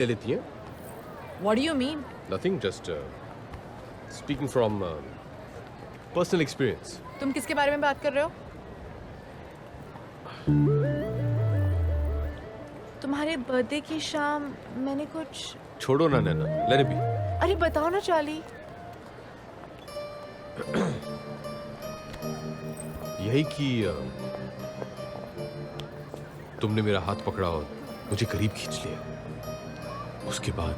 ले लेती हैं? What do you mean? Nothing, just speaking from personal experience. तुम किसके बारे में बात कर रहे हो? तुम्हारे बर्थडे की शाम मैंने कुछ छोड़ो ना नैना, let it be. अरे बताओ ना चार्ली। यही कि तुमने मेरा हाथ पकड़ा और मुझे करीब खींच लिया। उसके बाद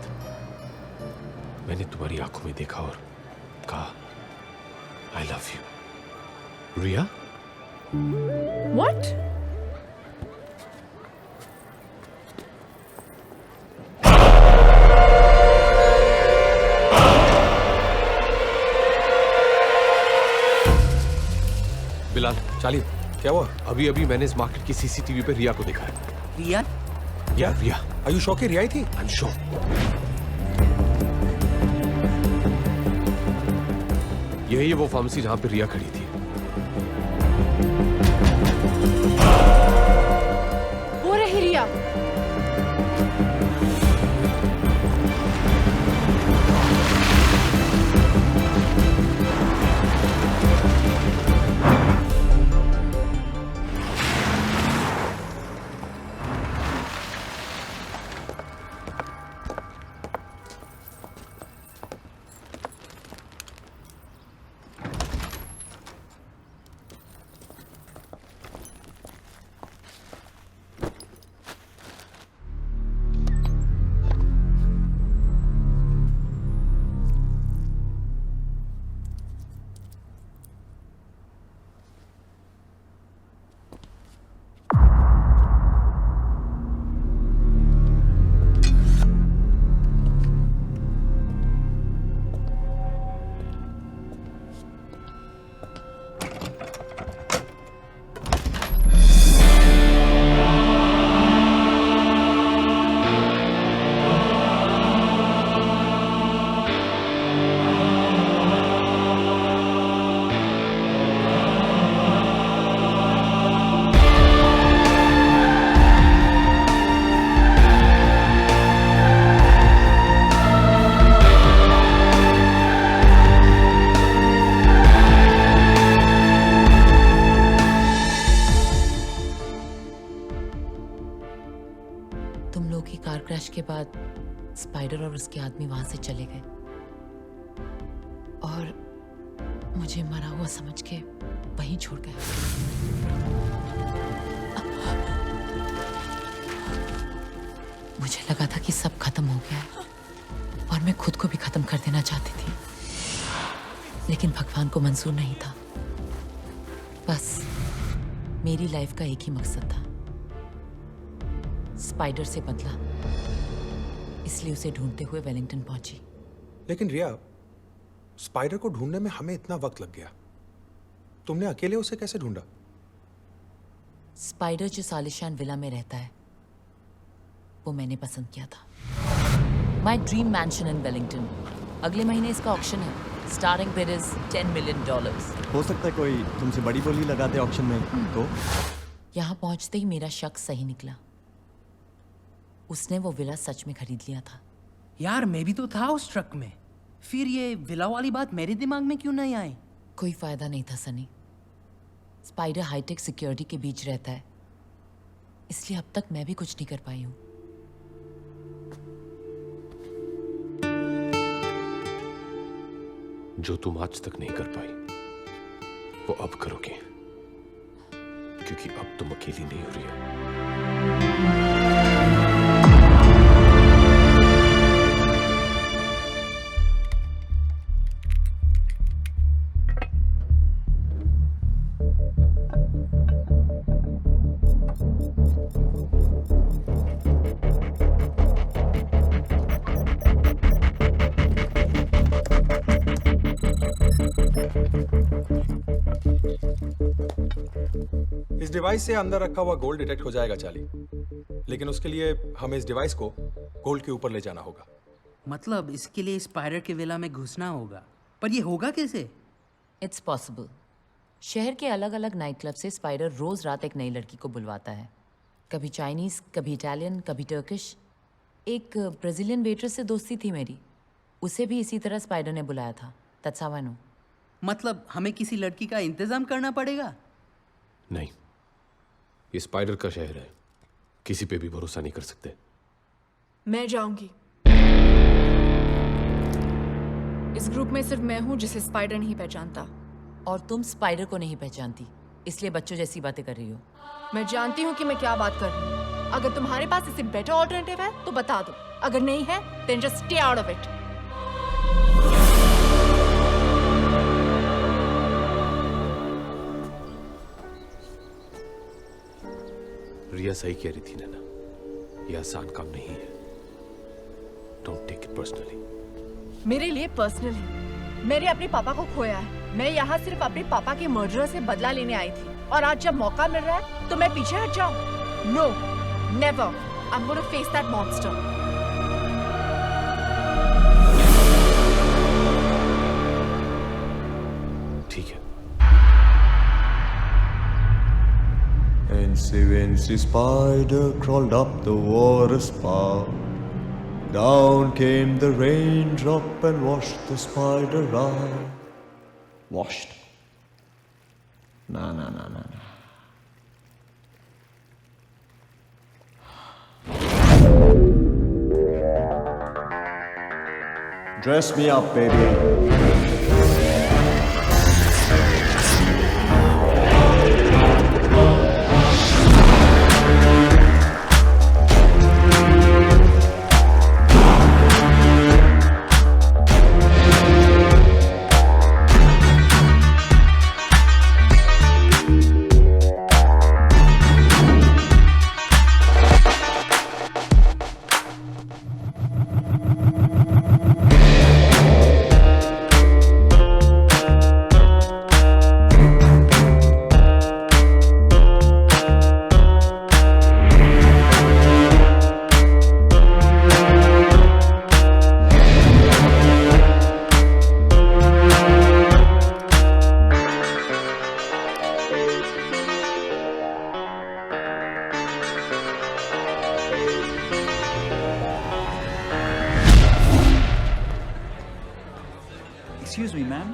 मैंने तुम्हारी आंखों में देखा और कहा I love you. Riya? What? Bilal, चाली, क्या हुआ? अभी अभी मैंने इस मार्केट की सीसीटीवी पे रिया को देखा है। रिया? रिया। आर यू श्योर कि रिया ही थी? I am sure. यही है वो फार्मेसी जहां पे रिया खड़ी थी। वो रही रिया। तुम लोग की कार क्रैश के बाद स्पाइडर और उसके आदमी वहां से चले गए और मुझे मरा हुआ समझ के वहीं छोड़ गए। मुझे लगा था कि सब खत्म हो गया है और मैं खुद को भी खत्म कर देना चाहती थी, लेकिन भगवान को मंजूर नहीं था। बस मेरी लाइफ का एक ही मकसद था, स्पाइडर से बदला, इसलिए उसे ढूंढते हुए वेलिंगटन पहुंची। लेकिन रिया, स्पाइडर को ढूंढने में हमें इतना वक्त लग गया, तुमने अकेले उसे कैसे ढूंढा? स्पाइडर जो सालिशान विला में रहता है वो मैंने पसंद किया था। My dream mention in Wellington. अगले महीने इसका ऑक्शन है। Starting bid is $10 million। हो सकता है कोई तुमसे बड़ी बोली लगा दे ऑक्शन में। तो यहाँ पहुंचते ही मेरा शक सही निकला। उसने वो विला सच में खरीद लिया था। यार मैं भी तो था उस ट्रक में, फिर ये विला वाली बात मेरे दिमाग में क्यों नहीं आई? कोई फायदा नहीं था सनी। स्पाइडर हाईटेक सिक्योरिटी के बीच रहता है, इसलिए अब तक मैं भी कुछ नहीं कर पाई हूँ। जो तुम आज तक नहीं कर पाई वो अब करोगे, क्योंकि अब तुम अकेली नहीं हो रही हो। इस डिवाइस से अंदर रखा हुआ गोल्ड डिटेक्ट हो जाएगा चाली, लेकिन उसके लिए हमें इस डिवाइस को गोल्ड के ऊपर ले जाना होगा। मतलब इसके लिए स्पाइडर के विला में घुसना होगा, पर ये होगा कैसे? It's possible. शहर के अलग अलग नाइट क्लब से स्पाइडर रोज रात एक नई लड़की को बुलवाता है, कभी चाइनीज, कभी इटालियन, कभी टर्किश। एक ब्राजीलियन वेट्रेस से दोस्ती थी मेरी, उसे भी इसी तरह स्पाइडर ने बुलाया था। That's how I know. मतलब हमें किसी लड़की का इंतजाम करना पड़ेगा? नहीं, ये स्पाइडर का शहर है, किसी पे भी भरोसा नहीं कर सकते। मैं जाऊंगी। इस ग्रुप में सिर्फ मैं हूं जिसे स्पाइडर नहीं पहचानता। और तुम स्पाइडर को नहीं पहचानती, इसलिए बच्चों जैसी बातें कर रही हो। मैं जानती हूँ कि मैं क्या बात कर रही हूँ। अगर तुम्हारे पास इससे बेटर ऑल्टरनेटिव है तो बता दो, अगर नहीं है then just stay out of it. Riya सही कह रही थी नैना, ये आसान काम नहीं है। Don't take it personally. मेरे लिए पर्सनल है। मैंने अपने पापा को खोया है। मैं यहाँ सिर्फ अपने पापा के मर्डर से बदला लेने आई थी, और आज जब मौका मिल रहा है तो मैं पीछे हट जाऊं? No, never. I am gonna face that monster. ठीक है। Fancy Fancy spider crawled up the water spout. Down came the raindrop and washed the spider out. Washed? No. Dress me up, baby. Excuse me, ma'am.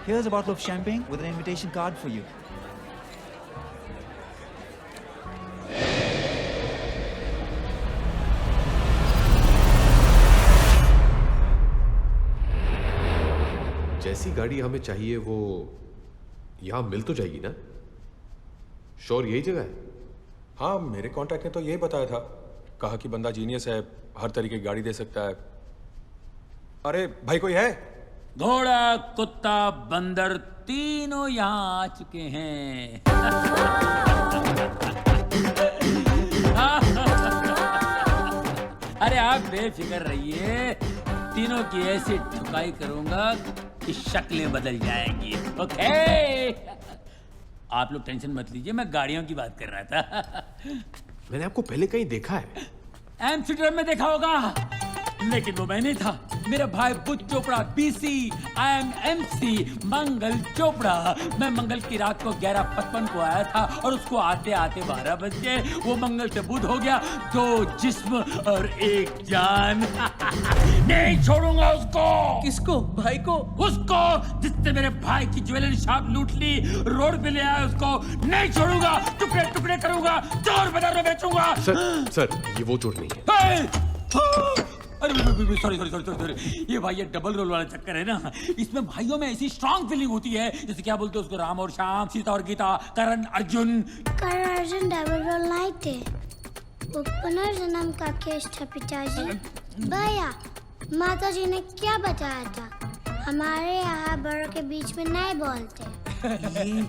Here's a bottle of champagne with an invitation card for you. जैसी गाड़ी हमें चाहिए वो यहाँ मिल तो जाएगी ना? Sure यही जगह है? हाँ, मेरे कॉन्टैक्ट ने तो यही बताया था। कहा कि बंदा जीनियस है, हर तरीके की गाड़ी दे सकता है। अरे भाई, कोई है? घोड़ा, कुत्ता, बंदर तीनों यहाँ आ चुके हैं। अरे आप बेफिक्र रहिए, तीनों की ऐसी ठुकाई करूंगा कि शक्लें बदल जाएंगी। ओके? आप लोग टेंशन मत लीजिए, मैं गाड़ियों की बात कर रहा था। मैंने आपको पहले कहीं देखा है। एम्स्टर्डम में देखा होगा, लेकिन वो मैं नहीं था। मेरा भाई बुध Chopra, BC, I am MC, मंगल चोपड़ा। मैं मंगल की रात को 11:55 को आया था और उसको आते आते 12 बज गए। वो मंगल से बुध हो गया, 2 जिस्म और 1 जान। नहीं छोड़ूंगा उसको। किसको? भाई को? उसको जिसने मेरे भाई की ज्वेलरी शॉप लूट ली, रोड पे ले आया उसको नहीं छोड़ूंगा। टुकड़े टुकड़े करूंगा, चोर बाजार में बेचूंगा। सर, ये वो चोर नहीं है। अरे सॉरी, ये भाई ये डबल रोल वाला चक्कर है ना। इसमें भाइयों में ऐसी स्ट्रांग फीलिंग होती है, जैसे क्या बोलते हैं उसको, राम और श्याम, सीता और गीता, करण अर्जुन। करण अर्जुन डबल रोल नहीं थे, वो पुनर्जन्म का केस था पिताजी। भैया, माता जी ने क्या बताया था? हमारे यहाँ बड़ों के बीच में नहीं बोलते। ये